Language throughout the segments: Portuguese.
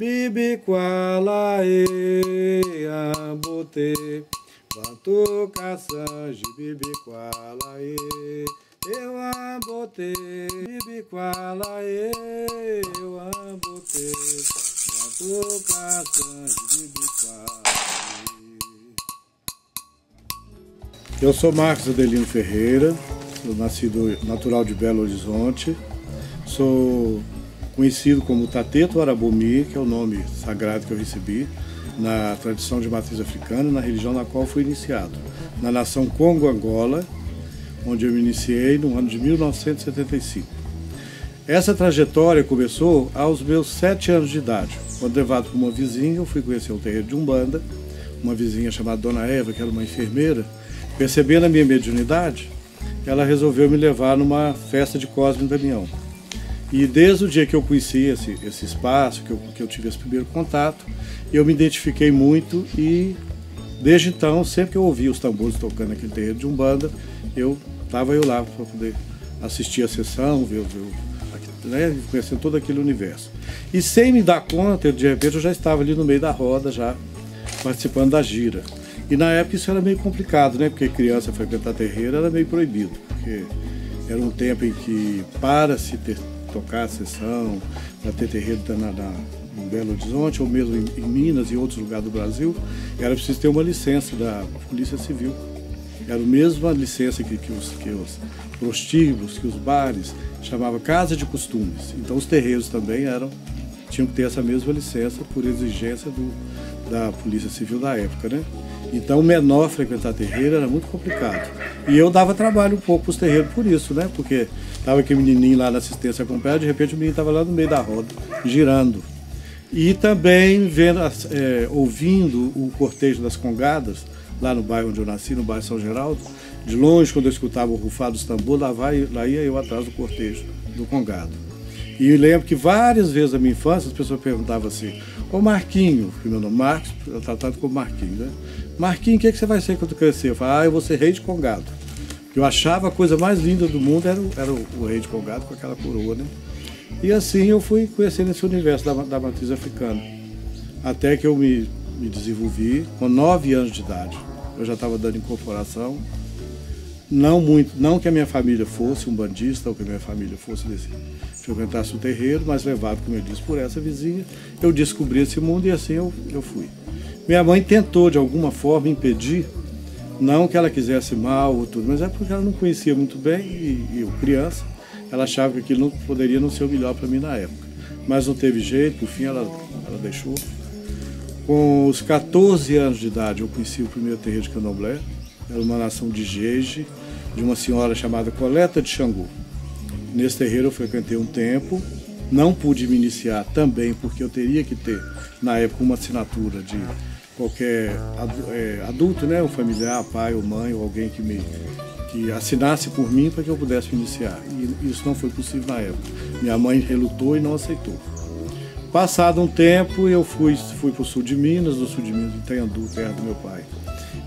bibiqualaê, ambote, batuca sanji, bibiqualaê, eu ambote, bibiqualaê, eu ambote, batuca sanji, bibiqualaê. Eu sou Marcos Adelino Ferreira, sou nascido natural de Belo Horizonte, sou conhecido como Tateto Arabomi, que é o nome sagrado que eu recebi na tradição de matriz africana, na religião na qual fui iniciado, na nação Congo-Angola, onde eu me iniciei no ano de 1975. Essa trajetória começou aos meus 7 anos de idade, quando levado por uma vizinha, eu fui conhecer o terreiro de Umbanda, uma vizinha chamada Dona Eva, que era uma enfermeira. Percebendo a minha mediunidade, ela resolveu me levar numa festa de Cosme e Damião. E desde o dia que eu conheci esse espaço, que eu tive esse primeiro contato, eu me identifiquei muito e desde então, sempre que eu ouvia os tambores tocando naquele terreiro de Umbanda, eu lá para poder assistir a sessão, né, conhecendo todo aquele universo. E sem me dar conta, de repente eu já estava ali no meio da roda, já participando da gira. E na época isso era meio complicado, né? Porque criança frequentar terreiro era meio proibido, porque era um tempo em que para se tocar a sessão, para ter terreiro em Belo Horizonte, ou mesmo em Minas e outros lugares do Brasil, era preciso ter uma licença da Polícia Civil. Era a mesma licença que os prostíbulos, que os bares, chamava Casa de Costumes. Então os terreiros também tinham que ter essa mesma licença por exigência da Polícia Civil da época, né? Então o menor frequentar terreiro era muito complicado. E eu dava trabalho um pouco para os terreiros por isso, né? Porque estava aquele menininho lá na assistência acompanhada, de repente o menino estava lá no meio da roda, girando. E também ouvindo o cortejo das congadas, lá no bairro onde eu nasci, no bairro São Geraldo, de longe, quando eu escutava o rufar dos tambores, lá ia eu atrás do cortejo, do congado. E eu lembro que várias vezes na minha infância as pessoas perguntavam assim: ô Marquinho, que meu nome Marcos, eu tratado como Marquinho, né? Marquinho, o que você vai ser quando crescer? Eu falava: eu vou ser rei de Congado. Eu achava a coisa mais linda do mundo era o rei de Congado com aquela coroa, né? E assim eu fui conhecendo esse universo da matriz africana. Até que eu me desenvolvi com 9 anos de idade. Eu já estava dando incorporação. Não que a minha família fosse umbandista ou que a minha família fosse frequentasse o terreiro, mas levado, como eu disse, por essa vizinha, eu descobri esse mundo e assim eu fui. Minha mãe tentou, de alguma forma, impedir, não que ela quisesse mal ou tudo, mas é porque ela não conhecia muito bem e eu, criança, ela achava que aquilo poderia não ser o melhor para mim na época. Mas não teve jeito, por fim ela deixou. Com os 14 anos de idade, eu conheci o primeiro terreiro de Candomblé, era uma nação de Jeje, de uma senhora chamada Coleta de Xangô. Nesse terreiro eu frequentei um tempo, não pude me iniciar também porque eu teria que ter, na época, uma assinatura de qualquer adulto, né, um familiar, pai ou mãe, ou alguém que assinasse por mim para que eu pudesse me iniciar. E isso não foi possível na época. Minha mãe relutou e não aceitou. Passado um tempo, eu fui para o sul de Minas, no sul de Minas, em Itanhandu, perto do meu pai.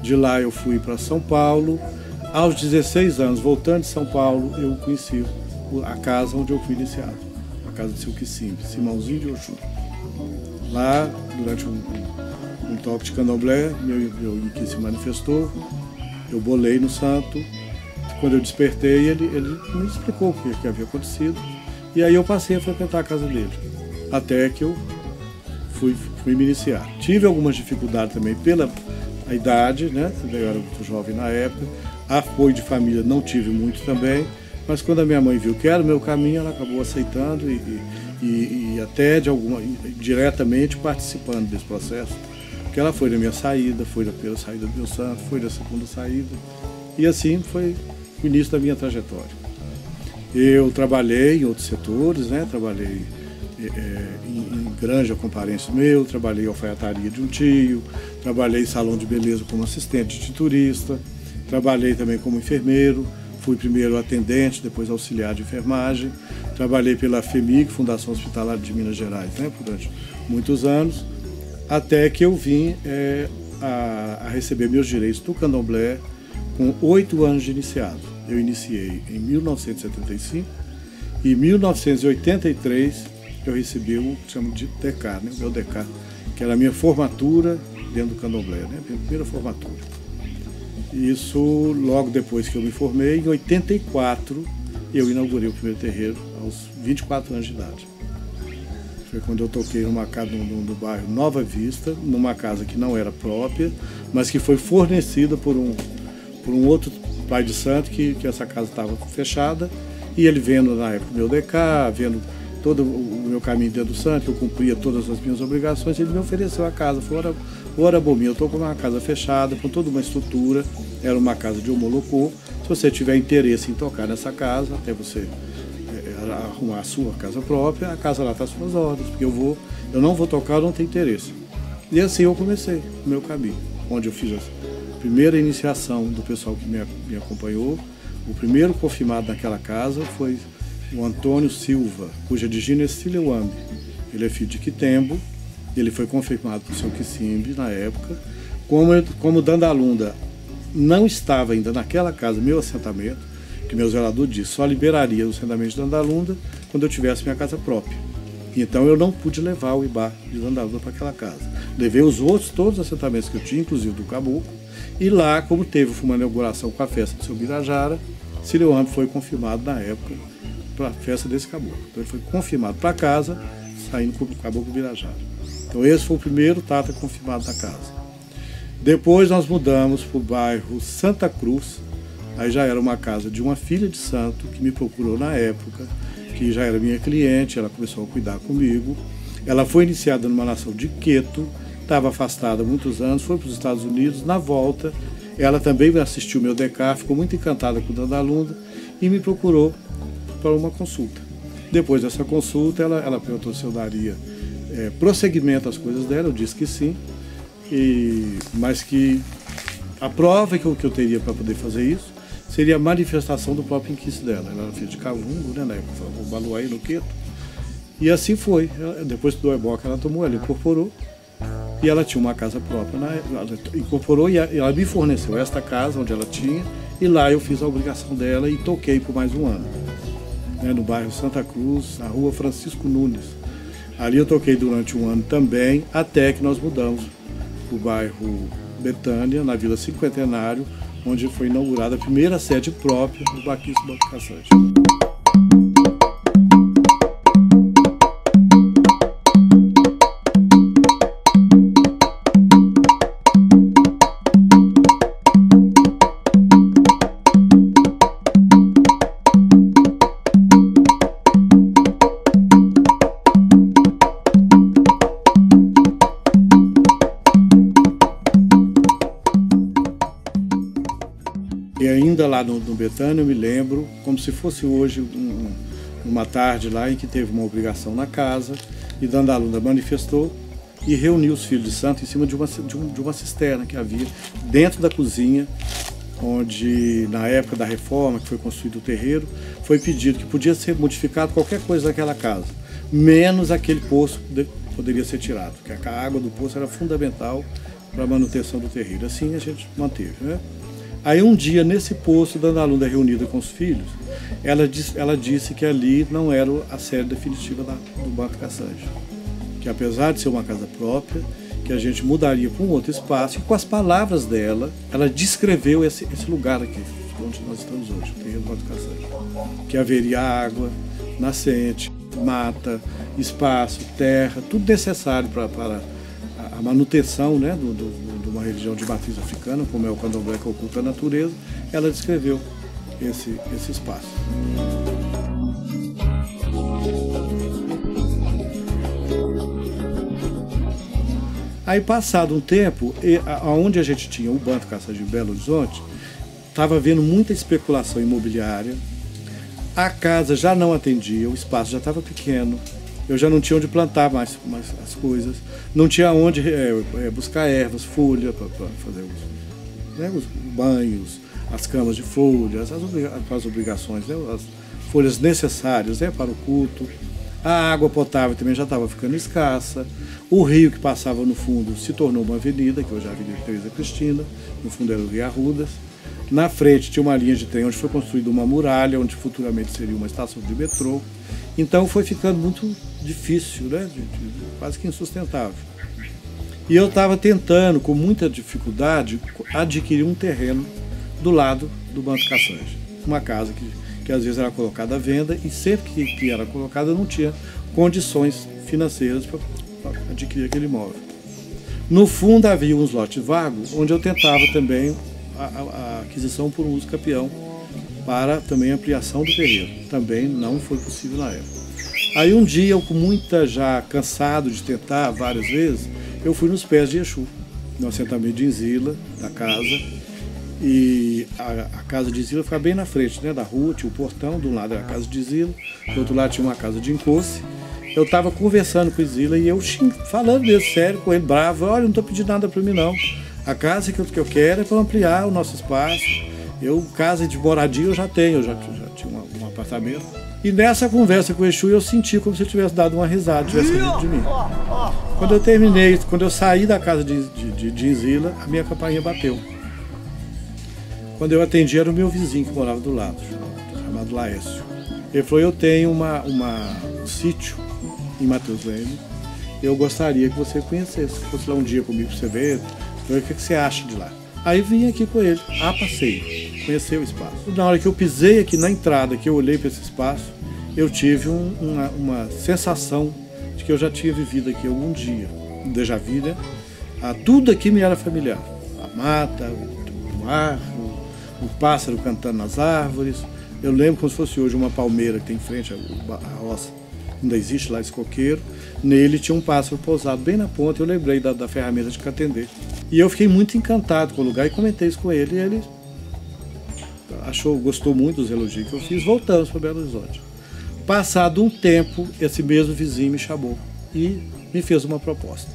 De lá eu fui para São Paulo. Aos 16 anos, voltando de São Paulo, eu conheci a casa onde eu fui iniciado, a casa de seu Quissimbe, Simãozinho de Oxum. Lá, durante um toque de candomblé, meu Inqui se manifestou, eu bolei no santo. Quando eu despertei, ele me explicou o que havia acontecido, e aí eu passei a frequentar a casa dele, até que eu fui me iniciar. Tive algumas dificuldades também pela idade, né? Eu era muito jovem na época, apoio de família não tive muito também, mas quando a minha mãe viu que era o meu caminho, ela acabou aceitando e até diretamente participando desse processo, porque ela foi na minha saída, foi na primeira saída do meu santo, foi na segunda saída, e assim foi o início da minha trajetória. Eu trabalhei em outros setores, né? Trabalhei em granja com parentes meus, trabalhei em alfaiataria de um tio, trabalhei em salão de beleza como assistente de turista, trabalhei também como enfermeiro, fui primeiro atendente, depois auxiliar de enfermagem, trabalhei pela FEMIG, Fundação Hospitalar de Minas Gerais, né, durante muitos anos, até que eu vim a receber meus direitos do candomblé com 8 anos de iniciado. Eu iniciei em 1975 e em 1983 eu recebi o que chamo de DK, né? O meu DK, que era a minha formatura dentro do candomblé, né? A minha primeira formatura. Isso logo depois que eu me formei, em 84, eu inaugurei o primeiro terreiro, aos 24 anos de idade. Foi quando eu toquei numa casa no bairro Nova Vista, numa casa que não era própria, mas que foi fornecida por um outro pai de santo, que essa casa estava fechada, e ele vendo na época o meu DK, vendo todo o meu caminho dentro do santo, que eu cumpria todas as minhas obrigações, ele me ofereceu a casa. Falou: o Arabomi, eu estou com uma casa fechada, com toda uma estrutura, era uma casa de Omolocô, se você tiver interesse em tocar nessa casa, até você arrumar a sua casa própria, a casa lá está às suas ordens, porque eu não vou tocar, eu não tenho interesse. E assim eu comecei o meu caminho, onde eu fiz a primeira iniciação do pessoal que me acompanhou. O primeiro confirmado naquela casa foi o Antônio Silva, cuja digina é Sileuambi. Ele é filho de Quitembo, ele foi confirmado por seu Quisimbi na época. Como Dandalunda não estava ainda naquela casa, meu assentamento, que meu zelador disse, só liberaria o assentamento de Dandalunda quando eu tivesse minha casa própria. Então eu não pude levar o Ibá de Dandalunda para aquela casa. Levei todos os assentamentos que eu tinha, inclusive do Caboclo, e lá, como teve uma inauguração com a festa do seu Birajara, Sileuambi foi confirmado na época para a festa desse caboclo. Então ele foi confirmado para casa, saindo com o Caboclo Birajara. Então esse foi o primeiro Tata confirmado na casa. Depois nós mudamos para o bairro Santa Cruz. Aí já era uma casa de uma filha de santo que me procurou na época, que já era minha cliente, ela começou a cuidar comigo. Ela foi iniciada numa nação de Queto, estava afastada há muitos anos, foi para os Estados Unidos. Na volta, ela também assistiu meu DK, ficou muito encantada com o Dandalunda e me procurou para uma consulta. Depois dessa consulta, ela perguntou se eu daria prosseguimento às coisas dela, eu disse que sim, mas que a prova que eu teria para poder fazer isso seria a manifestação do próprio inquice dela. Ela era filha de Cavungo, né, na época, o Baluaí no Queto. E assim foi. Depois do ebó que ela tomou, ela incorporou. E ela tinha uma casa própria, ela incorporou e ela me forneceu esta casa onde ela tinha. E lá eu fiz a obrigação dela e toquei por mais um ano. Né, no bairro Santa Cruz, na rua Francisco Nunes. Ali eu toquei durante um ano também, até que nós mudamos para o bairro Betânia, na Vila Cinquentenário, onde foi inaugurada a primeira sede própria do Baquiço Banco Caçante. E ainda lá no Betânia, eu me lembro, como se fosse hoje, uma tarde lá em que teve uma obrigação na casa, e Dandalunda manifestou e reuniu os filhos de santo em cima de uma cisterna que havia dentro da cozinha, onde na época da reforma, que foi construído o terreiro, foi pedido que podia ser modificado qualquer coisa daquela casa, menos aquele poço que poderia ser tirado, porque a água do poço era fundamental para a manutenção do terreiro. Assim a gente manteve, né? Aí um dia, nesse poço, Dandalunda reunida com os filhos, ela disse que ali não era a sede definitiva do Banco Caçante. Que apesar de ser uma casa própria, que a gente mudaria para um outro espaço, e com as palavras dela, ela descreveu esse lugar aqui, onde nós estamos hoje, o terreno do Banco Caçante. Que haveria água, nascente, mata, espaço, terra, tudo necessário para a manutenção, né, de uma religião de matriz africana, como é o candomblé, que oculta a natureza. Ela descreveu esse espaço. Aí, passado um tempo, onde a gente tinha o Banco Caçante de Belo Horizonte, estava havendo muita especulação imobiliária, a casa já não atendia, o espaço já estava pequeno, eu já não tinha onde plantar mais as coisas, não tinha onde buscar ervas, folha para fazer os banhos, as camas de folhas, as obrigações, né, as folhas necessárias, né, para o culto. A água potável também já estava ficando escassa. O rio que passava no fundo se tornou uma avenida, que hoje é a Avenida Teresa Cristina, no fundo era o Rio Arrudas. Na frente tinha uma linha de trem onde foi construída uma muralha, onde futuramente seria uma estação de metrô. Então foi ficando muito difícil, né? Quase que insustentável. E eu estava tentando, com muita dificuldade, adquirir um terreno do lado do Banco Caçange. Uma casa que às vezes era colocada à venda e sempre que era colocada não tinha condições financeiras para adquirir aquele imóvel. No fundo havia uns lotes vagos, onde eu tentava também a aquisição por um uso capião para também ampliação do terreno. Também não foi possível na época. Aí um dia, eu com muita já cansado de tentar várias vezes, eu fui nos pés de Exu, no assentamento de Inzila, da casa, e a casa de Inzila ficava bem na frente, né, da rua, tinha o portão, de um lado era a casa de Inzila, do outro lado tinha uma casa de encosse. Eu estava conversando com o Inzila e eu falando mesmo sério com ele, bravo, olha, não estou pedindo nada para mim não, a casa que eu quero é para ampliar o nosso espaço, casa de moradia eu já tenho, eu já tinha um apartamento. E nessa conversa com o Exu eu senti como se ele tivesse dado uma risada, tivesse rido de mim. Quando eu terminei, quando eu saí da casa de Inzila, a minha campainha bateu. Quando eu atendi era o meu vizinho que morava do lado, chamado Laércio. Ele falou, eu tenho um sítio em Matheus Leme, eu gostaria que você conhecesse, que fosse lá um dia comigo para você ver, o que você acha de lá. Aí vim aqui com ele, a passeio, conhecer o espaço. Na hora que eu pisei aqui na entrada, que eu olhei para esse espaço, eu tive uma sensação de que eu já tinha vivido aqui algum dia, um déjà vu, né? Tudo aqui me era familiar. A mata, o ar, o pássaro cantando nas árvores. Eu lembro como se fosse hoje uma palmeira que tem em frente à roça, ainda existe lá esse coqueiro. Nele tinha um pássaro pousado bem na ponta, eu lembrei da ferramenta de catender. E eu fiquei muito encantado com o lugar e comentei isso com ele. E ele gostou muito dos elogios que eu fiz. Voltamos para Belo Horizonte. Passado um tempo, esse mesmo vizinho me chamou e me fez uma proposta,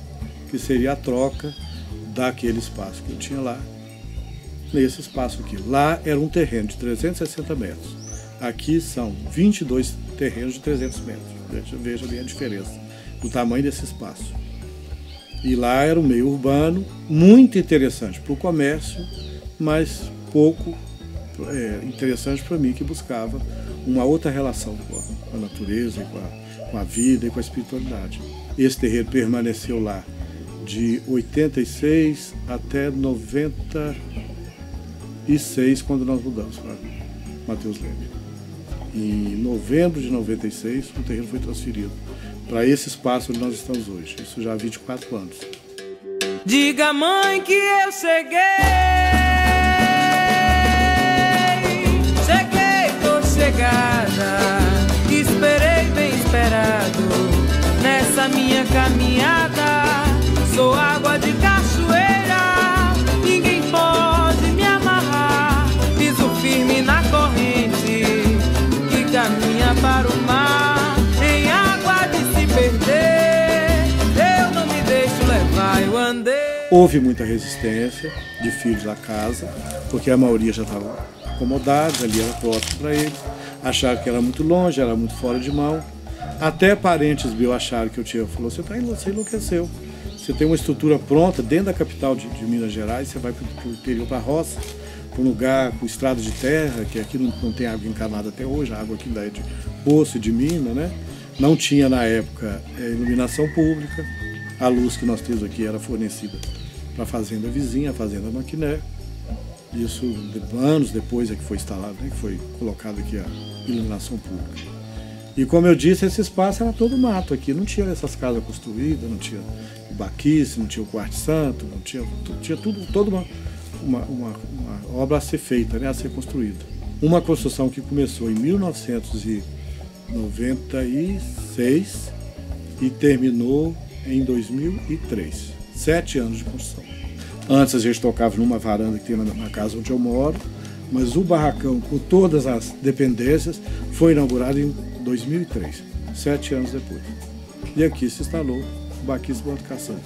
que seria a troca daquele espaço que eu tinha lá, nesse espaço aqui. Lá era um terreno de 360 metros. Aqui são 22 terrenos de 300 metros. Veja bem a diferença do tamanho desse espaço. E lá era um meio urbano, muito interessante para o comércio, mas pouco interessante para mim, que buscava uma outra relação com a natureza, com a vida e com a espiritualidade. Esse terreno permaneceu lá de 86 até 96, quando nós mudamos para Matheus Leme. Em novembro de 96, o terreno foi transferido para esse espaço onde nós estamos hoje. Isso já há 24 anos. Diga, mãe, que eu cheguei, tô chegada, esperei bem esperado, nessa minha caminhada, sou água de cachoeira, ninguém pode me amarrar, piso firme na corrente, que caminha para o mar, em água de se perder, eu não me deixo levar, eu andei. Houve muita resistência de filhos da casa, porque a maioria já estava acomodados, ali era próximo para eles, acharam que era muito longe, era muito fora de mão. Até parentes meus acharam que eu tinha, falou, você enlouqueceu. Você tem uma estrutura pronta dentro da capital de Minas Gerais, você vai para o interior, para a roça, para um lugar com estrada de terra, que aqui não tem água encanada até hoje, a água aqui ainda é de poço e de mina, né? Não tinha na época iluminação pública, a luz que nós temos aqui era fornecida para a fazenda vizinha, a fazenda Maquiné. Isso anos depois é que foi instalado, né, que foi colocada aqui a iluminação pública. E como eu disse, esse espaço era todo mato aqui, não tinha essas casas construídas, não tinha o baquice, não tinha o quarto santo, não tinha tudo, toda uma obra a ser feita, né, a ser construída. Uma construção que começou em 1996 e terminou em 2003, 7 anos de construção. Antes a gente tocava numa varanda que tem na casa onde eu moro, mas o barracão, com todas as dependências, foi inaugurado em 2003, 7 anos depois. E aqui se instalou o Baquice Banco Caçange.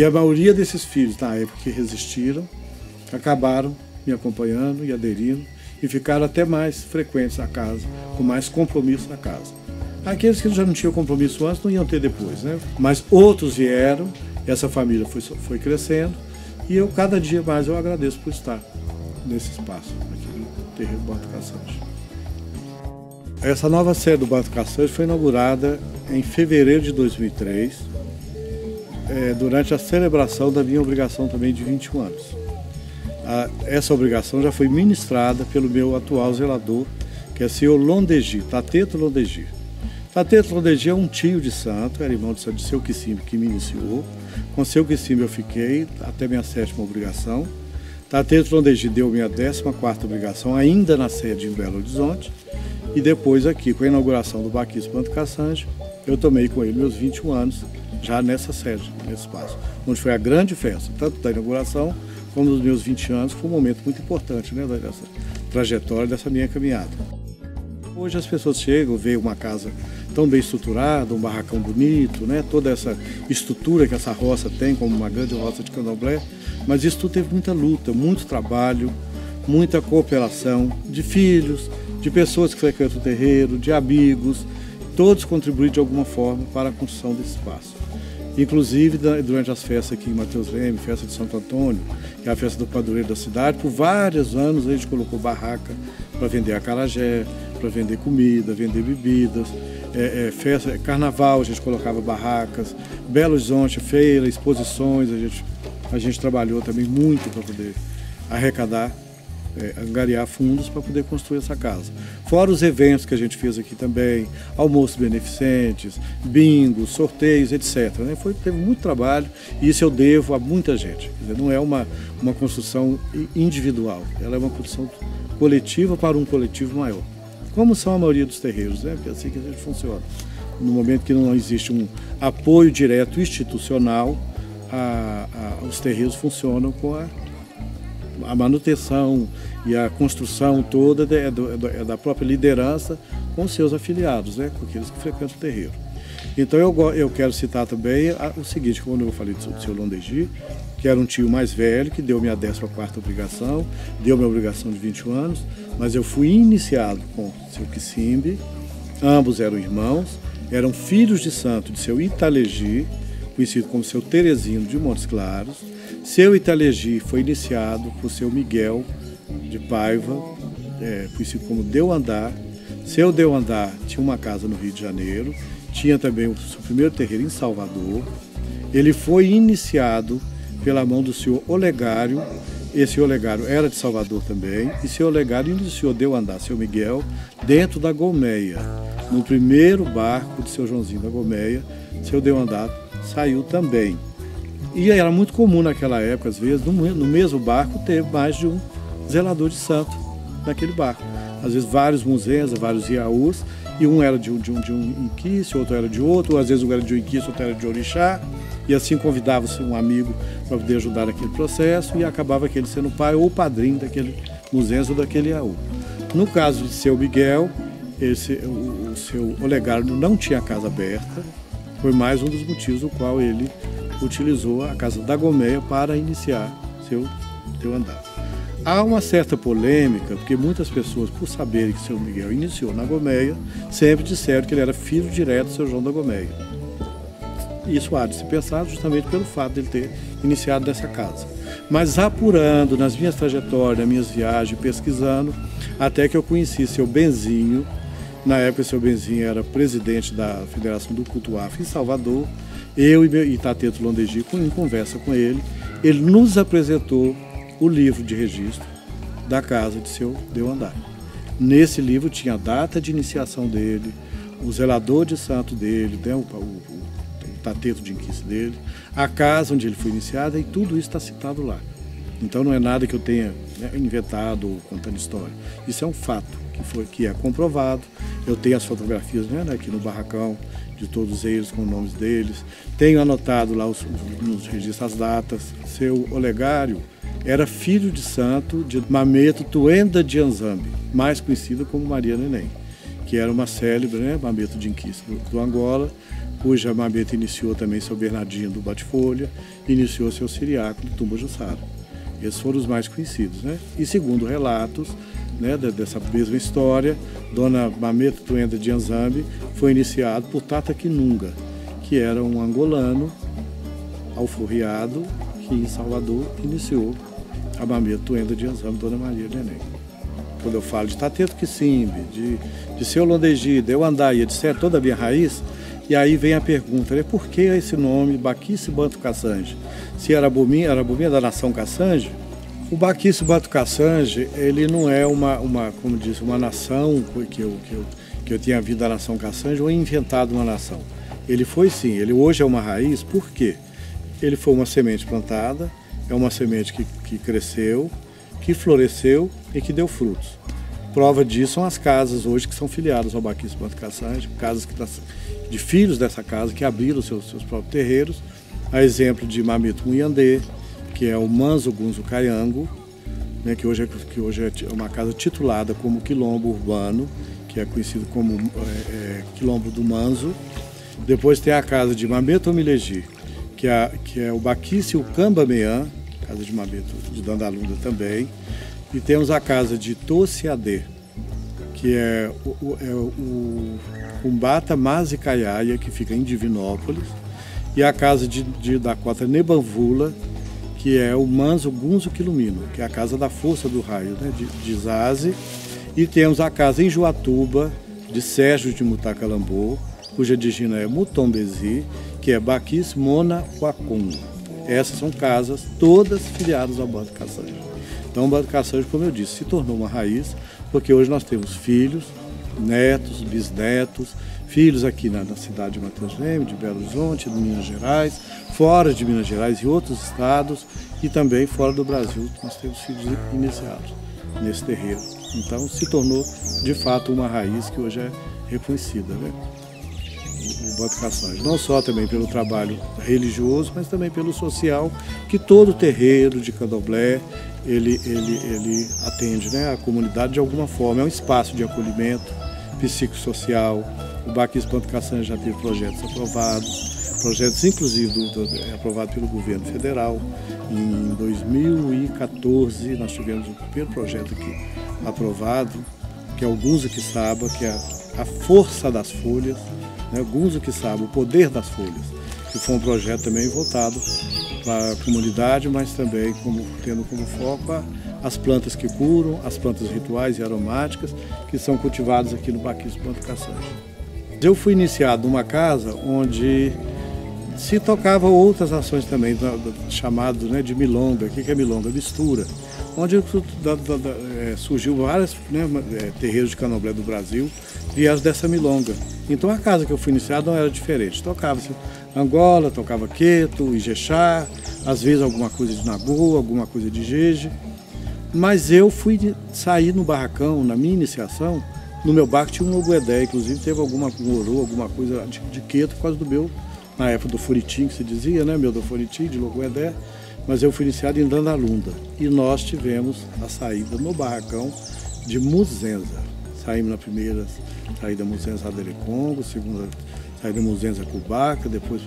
E a maioria desses filhos, na época que resistiram, acabaram me acompanhando e aderindo e ficaram até mais frequentes na casa, com mais compromisso na casa. Aqueles que já não tinham compromisso antes não iam ter depois, né? Mas outros vieram, essa família foi crescendo e eu, cada dia mais, eu agradeço por estar nesse espaço, aqui no terreiro do Banto Caçante. Essa nova sede do Banto Caçante foi inaugurada em fevereiro de 2003, durante a celebração da minha obrigação também de 21 anos. Essa obrigação já foi ministrada pelo meu atual zelador, que é o senhor Londegi, Tateto Londegi. Tateto Londegi é um tio de santo, era irmão de seu Quissimbe que me iniciou. Com seu Quissimbe eu fiquei até minha 7ª obrigação. Tateto Londegi deu minha 14ª obrigação, ainda na sede em Belo Horizonte. E depois aqui, com a inauguração do Baquismo Banto Caçante, eu tomei com ele meus 21 anos, já nessa sede, nesse espaço, onde foi a grande festa, tanto da inauguração como dos meus 20 anos, foi um momento muito importante, né, dessa trajetória, dessa minha caminhada. Hoje as pessoas chegam, veem uma casa tão bem estruturada, um barracão bonito, né, toda essa estrutura que essa roça tem, como uma grande roça de candomblé, mas isso tudo teve muita luta, muito trabalho, muita cooperação de filhos, de pessoas que frequentam o terreiro, de amigos, todos contribuíram de alguma forma para a construção desse espaço. Inclusive, durante as festas aqui em Mateus Leme, festa de Santo Antônio, que é a festa do padroeiro da cidade, por vários anos a gente colocou barraca para vender acarajé, para vender comida, vender bebidas, festa, carnaval a gente colocava barracas, Belo Horizonte, feira, exposições, a gente trabalhou também muito para poder arrecadar, angariar fundos para poder construir essa casa. Fora os eventos que a gente fez aqui também, almoços beneficentes, bingos, sorteios, etc. Né? Teve muito trabalho e isso eu devo a muita gente. Quer dizer, não é uma construção individual, ela é uma construção coletiva para um coletivo maior. Como são a maioria dos terreiros, né? Porque é assim que a gente funciona. No momento que não existe um apoio direto institucional, os terreiros funcionam com a manutenção e a construção toda é da própria liderança com os seus afiliados, né, com aqueles que frequentam o terreiro. Então eu quero citar também o seguinte, quando eu falei do seu Londegi, que era um tio mais velho, que deu minha 14ª obrigação, deu minha obrigação de 21 anos, mas eu fui iniciado com seu Quissimbe, ambos eram irmãos, eram filhos de santo de seu Italegi, conhecido como seu Teresino de Montes Claros. Seu Italegi foi iniciado por seu Miguel de Paiva, conhecido como Deu Andar. Seu Deu Andar tinha uma casa no Rio de Janeiro, tinha também o seu primeiro terreiro em Salvador. Ele foi iniciado pela mão do senhor Olegário. Esse Olegário era de Salvador também, e seu Olegário iniciou Deu Andar, seu Miguel, dentro da Gomeia. No primeiro barco de seu Joãozinho da Gomeia, seu Deu Andar saiu também. E era muito comum naquela época, às vezes, no mesmo barco, ter mais de um zelador de santo naquele barco. Às vezes vários muzenza, vários iaús, e um era de um inquice, outro era de outro, ou às vezes um era de um inquice, outro era de orixá, e assim convidava-se um amigo para poder ajudar naquele processo, e acabava aquele sendo o pai ou o padrinho daquele muzenza ou daquele iaú. No caso de seu Miguel, o seu Olegário não tinha a casa aberta, foi mais um dos motivos do qual ele utilizou a casa da Gomeia para iniciar seu Deu Andar. Há uma certa polêmica, porque muitas pessoas, por saberem que seu Miguel iniciou na Gomeia, sempre disseram que ele era filho direto do seu João da Gomeia. Isso há de se pensar justamente pelo fato de ele ter iniciado nessa casa. Mas apurando nas minhas trajetórias, nas minhas viagens, pesquisando, até que eu conheci seu Benzinho. Na época, seu Benzinho era presidente da Federação do Culto Afro em Salvador. Eu e Tateto Londegi, em conversa com ele nos apresentou o livro de registro da casa de seu Deu Andar. Nesse livro tinha a data de iniciação dele, o zelador de santo dele, né, o tateto de inquice dele, a casa onde ele foi iniciado, e tudo isso está citado lá. Então não é nada que eu tenha inventado ou contando história. Isso é um fato que é comprovado. Eu tenho as fotografias, né, aqui no barracão de todos eles, com os nomes deles. Tenho anotado lá nos registros as datas. Seu Olegário era filho de santo de Mameto Tuenda de Anzambi, mais conhecida como Maria Neném, que era uma célebre, né, Mameto de Inquice do Angola, cuja Mameto iniciou também seu Bernardinho do Bate-Folha, iniciou seu Siriaco do Tumbajuçara. Esses foram os mais conhecidos, né? E segundo relatos, né, dessa mesma história, Dona Mameto Tuenda de Anzambi foi iniciado por Tata Quinunga, que era um angolano alforriado que em Salvador iniciou a Mameto Tuenda de Anzambi, Dona Maria de Neném. Quando eu falo de Tateto Quissimbe, de Seu Londegi, de Euandaia, etc., toda a minha raiz, e aí vem a pergunta, né, por que esse nome Baquice Banto Caçange? Se Arabomi é da nação Caçange, o Baquice Banto Caçange, ele não é como disse, uma nação que eu tinha vindo da nação Caçange ou inventado uma nação. Ele foi sim, ele hoje é uma raiz, por quê? Ele foi uma semente plantada, é uma semente que cresceu, que floresceu e que deu frutos. Prova disso são as casas hoje que são filiadas ao Baquice Banto Caçange, casas de filhos dessa casa que abriram seus próprios terreiros, a exemplo de Mameto Munhandê, que é o Manzo Gunzo Caiango, né, que hoje é uma casa titulada como Quilombo Urbano, que é conhecido como Quilombo do Manzo. Depois tem a casa de Mameto Omilegi, que é o Baquice Ucamba Meã, casa de Mameto de Dandalunda também. E temos a casa de Tociadê, que é o Umbata Mazicaiaia, que fica em Divinópolis. E a casa da cota Nebanvula, que é o Manzo Gunzo Quilumino, que é a casa da força do raio, né, de Zaze. E temos a casa em Juatuba, de Sérgio de Mutacalambô, cuja digina é Mutombezi, que é Baquice Mona Huacum. Essas são casas todas filiadas ao Banto Caçange. Então o Banto Caçange, como eu disse, se tornou uma raiz, porque hoje nós temos filhos, netos, bisnetos, filhos aqui na cidade de Mateus Leme, de Belo Horizonte, de Minas Gerais, fora de Minas Gerais e outros estados, e também fora do Brasil, nós temos filhos iniciados nesse terreiro. Então se tornou, de fato, uma raiz que hoje é reconhecida, né? O Banto Caçange, não só também pelo trabalho religioso, mas também pelo social, que todo terreiro de candomblé, ele atende, né, a comunidade de alguma forma, é um espaço de acolhimento psicossocial. O Baquice Banto Caçange já teve projetos aprovados, projetos inclusive aprovados pelo governo federal. Em 2014 nós tivemos o primeiro projeto aqui aprovado, que é o Gunzo Quiçaba, que é a força das folhas, né? Gunzo Quiçaba, o poder das folhas, que foi um projeto também voltado para a comunidade, mas também tendo como foco as plantas que curam, as plantas rituais e aromáticas que são cultivadas aqui no Baquice Banto Caçange. Eu fui iniciado numa casa onde se tocava outras ações também, chamado, né, de milonga. O que é milonga? Mistura. Onde surgiu vários, né, terreiros de candomblé do Brasil, vieram dessa milonga. Então a casa que eu fui iniciado não era diferente. Tocava-se Angola, tocava Queto, Ijexá, às vezes alguma coisa de Nagô, alguma coisa de Jeje. Mas eu fui sair no barracão, na minha iniciação, no meu barco tinha um Logoedé, inclusive teve alguma coisa de Queto por causa do meu, na época do Furitim, que se dizia, né, meu do Furitim, de Logoedé, mas eu fui iniciado em Dandalunda. E nós tivemos a saída no barracão de Muzenza. Saímos na primeira saída Muzenza Adelecongo, segunda saída Muzenza Cubaca, depois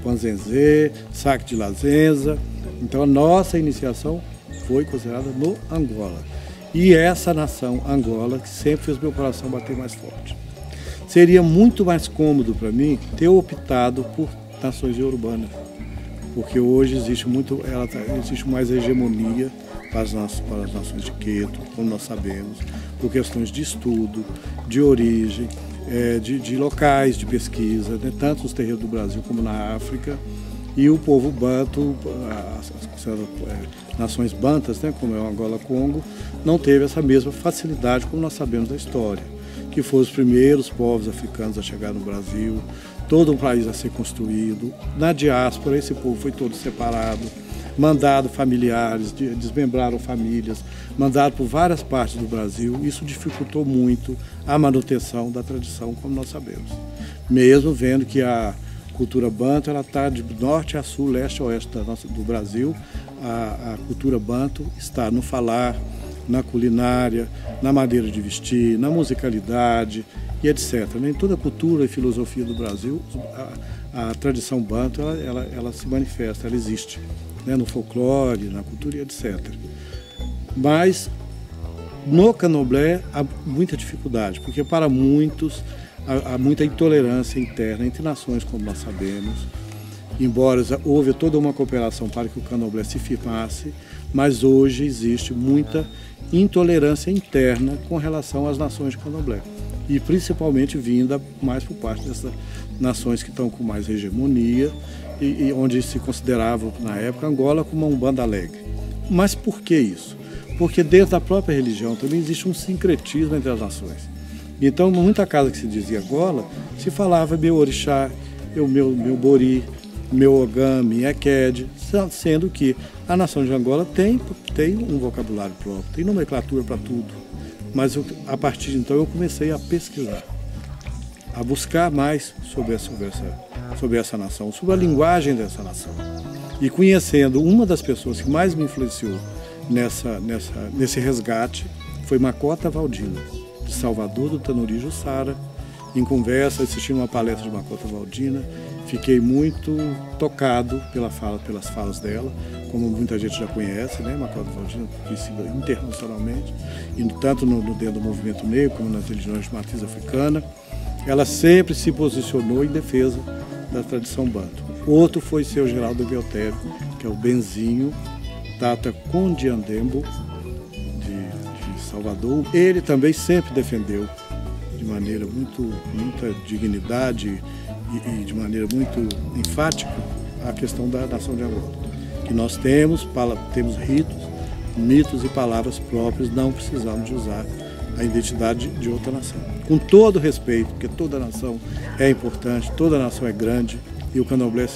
Panzenzê, Saque de Lazenza. Então a nossa iniciação foi considerada no Angola. E essa nação Angola que sempre fez meu coração bater mais forte. Seria muito mais cômodo para mim ter optado por nações urbanas, porque hoje existe mais hegemonia para as nações de Queto, como nós sabemos, por questões de estudo, de origem, de locais de pesquisa, né, tanto nos terreiros do Brasil como na África. E o povo banto, as nações bantas, né, como é o Angola-Congo, não teve essa mesma facilidade como nós sabemos da história, que foram os primeiros povos africanos a chegar no Brasil, todo um país a ser construído. Na diáspora, esse povo foi todo separado, mandado familiares, desmembraram famílias, mandado por várias partes do Brasil. Isso dificultou muito a manutenção da tradição, como nós sabemos. Mesmo vendo que a cultura banto está de norte a sul, leste a oeste do Brasil, a cultura banto está no falar, na culinária, na maneira de vestir, na musicalidade, e etc. Em toda a cultura e filosofia do Brasil, a tradição banto ela se manifesta, ela existe, né? No folclore, na cultura e etc. Mas no candomblé há muita dificuldade, porque para muitos há muita intolerância interna entre nações, como nós sabemos. Embora houve toda uma cooperação para que o candomblé se firmasse, mas hoje existe muita intolerância interna com relação às nações de candomblé. E principalmente vinda mais por parte dessas nações que estão com mais hegemonia e onde se considerava, na época, Angola como uma Umbanda alegre. Mas por que isso? Porque dentro da própria religião também existe um sincretismo entre as nações. Então, muita casa que se dizia Angola, se falava meu orixá, meu bori, meu ogã, minha Ekede, sendo que a nação de Angola tem um vocabulário próprio, tem nomenclatura para tudo. Mas a partir de então eu comecei a pesquisar, a buscar mais sobre essa nação, sobre a linguagem dessa nação. E conhecendo uma das pessoas que mais me influenciou nesse resgate foi Makota Valdina, de Salvador, do Tanuri Jussara. Em conversa, assistindo uma palestra de Makota Valdina, fiquei muito tocado pelas falas dela, como muita gente já conhece, né? Makota Valdina, conhecida internacionalmente, e tanto dentro do movimento negro como nas religiões de matriz africana. Ela sempre se posicionou em defesa da tradição banto. Outro foi o seu Geraldo Beltério, que é o Benzinho, Tata Condiandembo, de Salvador. Ele também sempre defendeu de maneira muita dignidade e de maneira muito enfática a questão da nação de Angola. Que nós temos ritos, mitos e palavras próprias, não precisamos de usar a identidade de outra nação. Com todo respeito, porque toda nação é importante, toda nação é grande, e o candomblé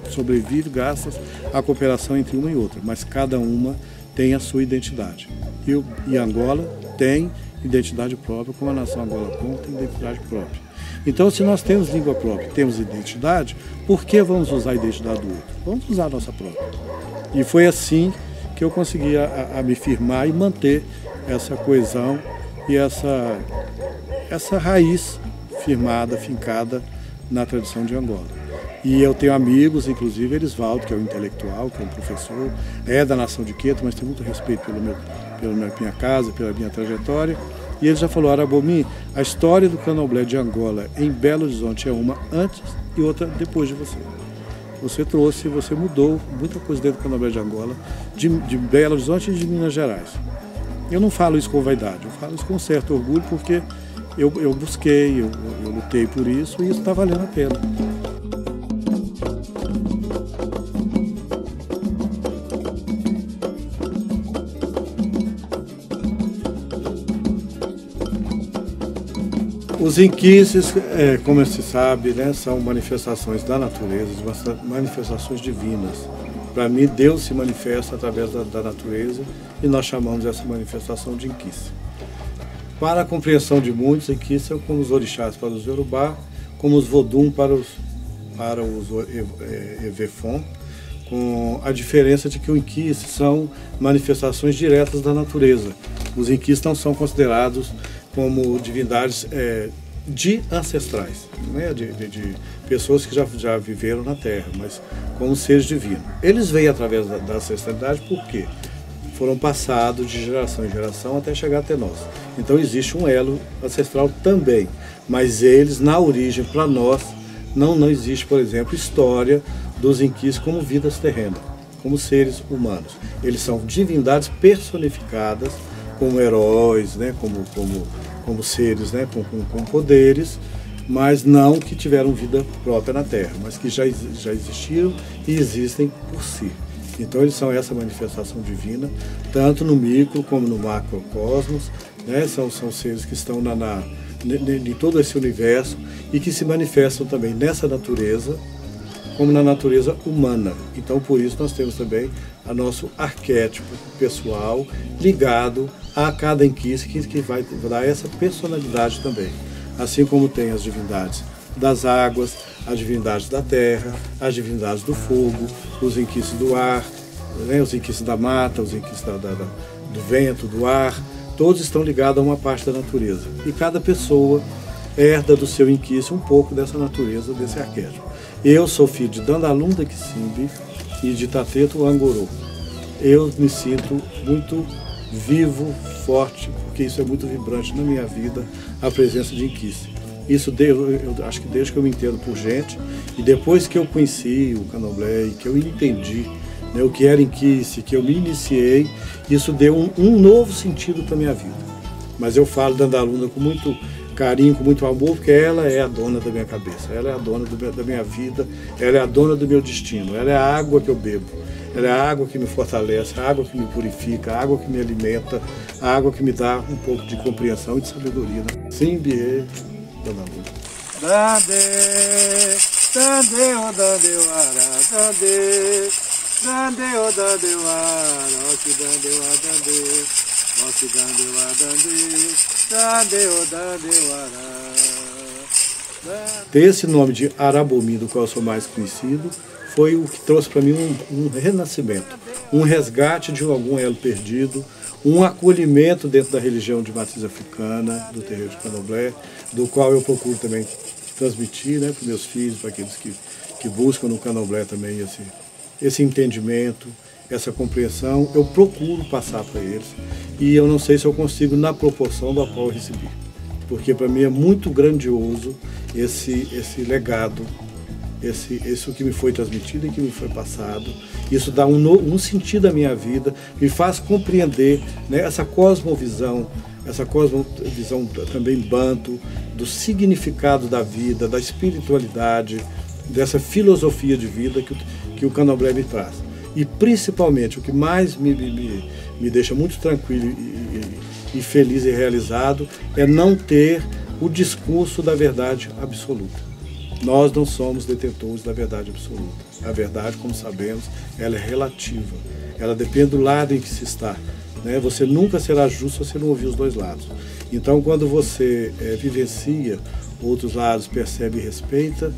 sobrevive graças à cooperação entre uma e outra, mas cada uma tem a sua identidade. E Angola tem identidade própria, como a nação Angola Congo tem identidade própria. Então, se nós temos língua própria, temos identidade, por que vamos usar a identidade do outro? Vamos usar a nossa própria. E foi assim que eu consegui a me firmar e manter essa coesão e essa raiz firmada, fincada na tradição de Angola. E eu tenho amigos, inclusive Erisvaldo, que é um intelectual, que é um professor, é da nação de Queto, mas tem muito respeito pela minha casa, pela minha trajetória. E ele já falou, Arabomi, a história do candomblé de Angola em Belo Horizonte é uma antes e outra depois de você. Você mudou muita coisa dentro do candomblé de Angola, de Belo Horizonte e de Minas Gerais. Eu não falo isso com vaidade, eu falo isso com certo orgulho, porque eu busquei, eu lutei por isso e isso está valendo a pena. Os inquices, como se sabe, né, são manifestações da natureza, manifestações divinas. Para mim, Deus se manifesta através da natureza e nós chamamos essa manifestação de inquice. Para a compreensão de muitos, inquice são como os orixás para os Yorubá, como os Vodum para os Evefon, com a diferença de que o inquice são manifestações diretas da natureza. Os inquices não são considerados como divindades de ancestrais, não é? de pessoas que já viveram na Terra, mas como seres divinos. Eles vêm através da ancestralidade porque foram passados de geração em geração até chegar até nós. Então existe um elo ancestral também, mas eles, na origem, para nós, não existe, por exemplo, história dos inquis como vidas terrenas, como seres humanos. Eles são divindades personificadas, como heróis, né, como seres, né, com poderes, mas não que tiveram vida própria na Terra, mas que já existiram e existem por si. Então eles são essa manifestação divina, tanto no micro como no macrocosmos, né, são seres que estão em todo esse universo e que se manifestam também nessa natureza, como na natureza humana. Então por isso nós temos também o nosso arquétipo pessoal ligado a cada inquice que vai dar essa personalidade também. Assim como tem as divindades das águas, as divindades da terra, as divindades do fogo, os inquices do ar, né, os inquices da mata, os inquices do vento, do ar, todos estão ligados a uma parte da natureza. E cada pessoa herda do seu inquice um pouco dessa natureza, desse arquétipo. Eu sou filho de Dandalunda Kisimbi e de Tateto Angorô. Eu me sinto muito vivo, forte, porque isso é muito vibrante na minha vida, a presença de inquice. Isso eu acho que desde que eu me entendo por gente, e depois que eu conheci o Candomblé, que eu entendi, né, o que era inquice, que eu me iniciei, isso deu um novo sentido para a minha vida. Mas eu falo da Dandalunda com muito carinho, com muito amor, porque ela é a dona da minha cabeça, ela é a dona da minha vida, ela é a dona do meu destino, ela é a água que eu bebo, ela é a água que me fortalece, a água que me purifica, a água que me alimenta, a água que me dá um pouco de compreensão e de sabedoria. Né? Simbiê, Dandalunda. Dande, dande, o dande, wara, dande, dande, o dande, wara, o que dande, wara, dande, o que dande, wara, dande. Ter esse nome de Arabomi, do qual eu sou mais conhecido, foi o que trouxe para mim um renascimento, um resgate de algum elo perdido, um acolhimento dentro da religião de matriz africana, do terreiro de Candomblé, do qual eu procuro também transmitir, né, para meus filhos, para aqueles que buscam no Candomblé também esse entendimento, essa compreensão, eu procuro passar para eles. E eu não sei se eu consigo na proporção da qual eu recebi. Porque para mim é muito grandioso esse legado, isso que me foi transmitido e que me foi passado. Isso dá um sentido à minha vida, me faz compreender, né, essa cosmovisão também banto, do significado da vida, da espiritualidade, dessa filosofia de vida que o Candomblé me traz. E principalmente, o que mais me deixa muito tranquilo e feliz e realizado é não ter o discurso da verdade absoluta. Nós não somos detentores da verdade absoluta. A verdade, como sabemos, ela é relativa. Ela depende do lado em que se está. Né? Você nunca será justo se você não ouvir os dois lados. Então, quando você vivencia outros lados, percebe e respeita,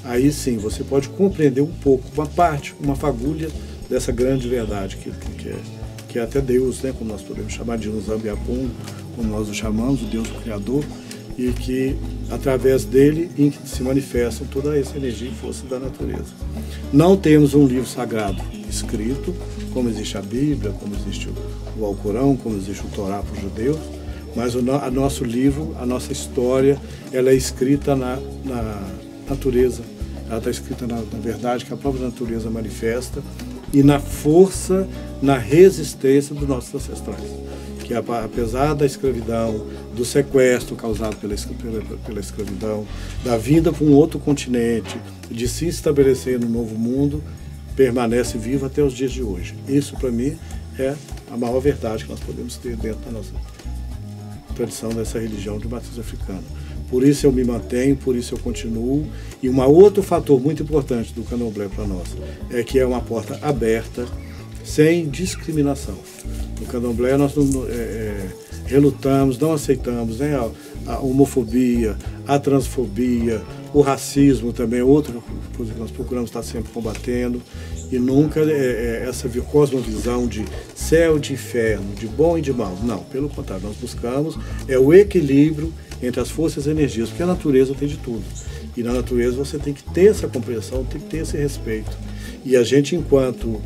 aí sim, você pode compreender um pouco, uma parte, uma fagulha dessa grande verdade que é até Deus, né, como nós podemos chamar de Nzambiapum, como nós o chamamos, o Deus Criador, e que através dele se manifestam toda essa energia e força da natureza. Não temos um livro sagrado escrito, como existe a Bíblia, como existe o Alcorão, como existe o Torá para os judeus, mas o nosso livro, a nossa história, ela é escrita na natureza, ela está escrita na verdade que a própria natureza manifesta, e na força, na resistência dos nossos ancestrais. Que apesar da escravidão, do sequestro causado pela escravidão, da vinda para um outro continente, de se estabelecer no novo mundo, permanece vivo até os dias de hoje. Isso, para mim, é a maior verdade que nós podemos ter dentro da nossa tradição dessa religião de matriz africana. Por isso eu me mantenho, por isso eu continuo. E um outro fator muito importante do Candomblé para nós é que é uma porta aberta, sem discriminação. No Candomblé nós não relutamos, não aceitamos, né, a homofobia, a transfobia, o racismo também é outra coisa que nós procuramos estar sempre combatendo. E nunca essa cosmovisão de céu e de inferno, de bom e de mal. Não, pelo contrário, nós buscamos o equilíbrio entre as forças e energias, porque a natureza tem de tudo. E na natureza você tem que ter essa compreensão, tem que ter esse respeito. E a gente, enquanto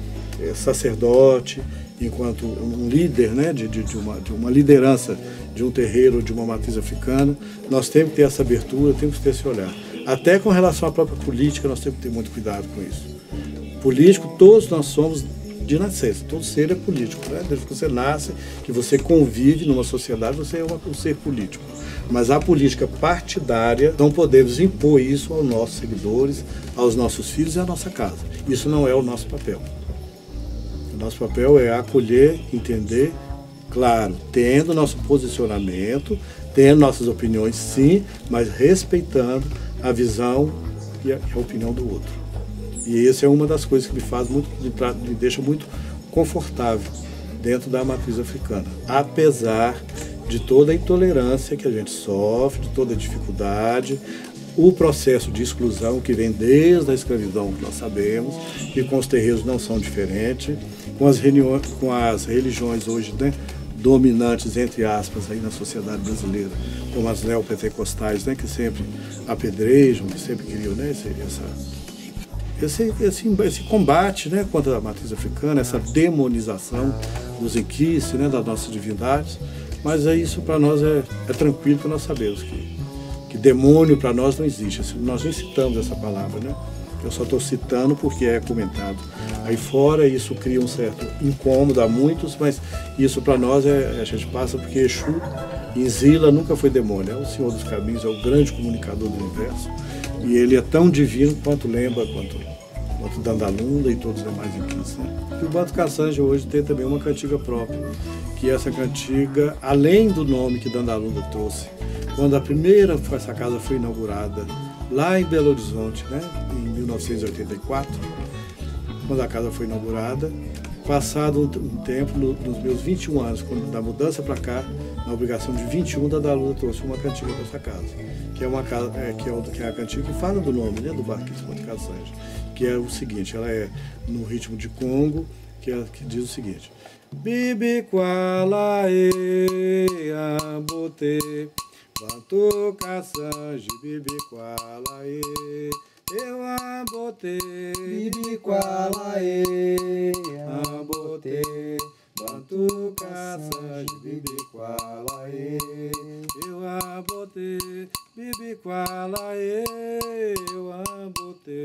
sacerdote, enquanto um líder, né, de uma liderança de um terreiro, de uma matriz africana, nós temos que ter essa abertura, temos que ter esse olhar. Até com relação à própria política, nós temos que ter muito cuidado com isso. Político, todos nós somos de nascença, todo ser é político, né? Desde que você nasce, que você convive numa sociedade, você é um ser político. Mas a política partidária, não podemos impor isso aos nossos seguidores, aos nossos filhos e à nossa casa. Isso não é o nosso papel. O nosso papel é acolher, entender, claro, tendo nosso posicionamento, tendo nossas opiniões sim, mas respeitando a visão e a opinião do outro. E essa é uma das coisas que me deixa muito confortável dentro da matriz africana. Apesar de toda a intolerância que a gente sofre, de toda a dificuldade, o processo de exclusão que vem desde a escravidão, que nós sabemos, e com os terreiros não são diferentes, com as religiões hoje, né, dominantes, entre aspas, aí na sociedade brasileira, como as neopentecostais, né, que sempre apedrejam, que sempre criam, né, esse combate, né, contra a matriz africana, essa demonização dos inquices, né, das nossas divindades. Mas isso para nós é tranquilo, porque nós sabemos que demônio para nós não existe. Nós nem citamos essa palavra, né? Eu só estou citando porque é comentado aí fora, e isso cria um certo incômodo a muitos, mas isso para nós a gente passa porque Exu, em Zila, nunca foi demônio, é o Senhor dos Caminhos, é o grande comunicador do universo, e ele é tão divino quanto Lemba, quanto Dandalunda e todos os demais inquices, né? E o Banto Caçanja hoje tem também uma cantiga própria, que essa cantiga, além do nome que Dandalunda trouxe, quando essa casa foi inaugurada lá em Belo Horizonte, né, em 1984, quando a casa foi inaugurada, passado um tempo, nos meus 21 anos, da mudança para cá, na obrigação de 21, Dandalunda trouxe uma cantiga para essa casa, que é a cantiga que fala do nome, né, do Barquista Banto Caçanja, que é o seguinte, ela é no ritmo de Congo, que diz o seguinte: Bibi Kualae Ambote Banto Caçanja, Bibi Kualae eu Ambote Bibi Kualae Ambote Banto Caçanja, Bibi Kualae eu Ambote Bibi Kualae eu Ambote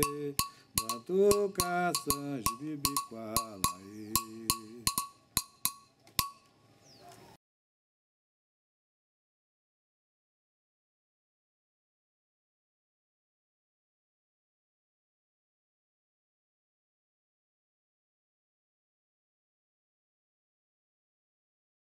Banto Caçanja, Bibi Kualae.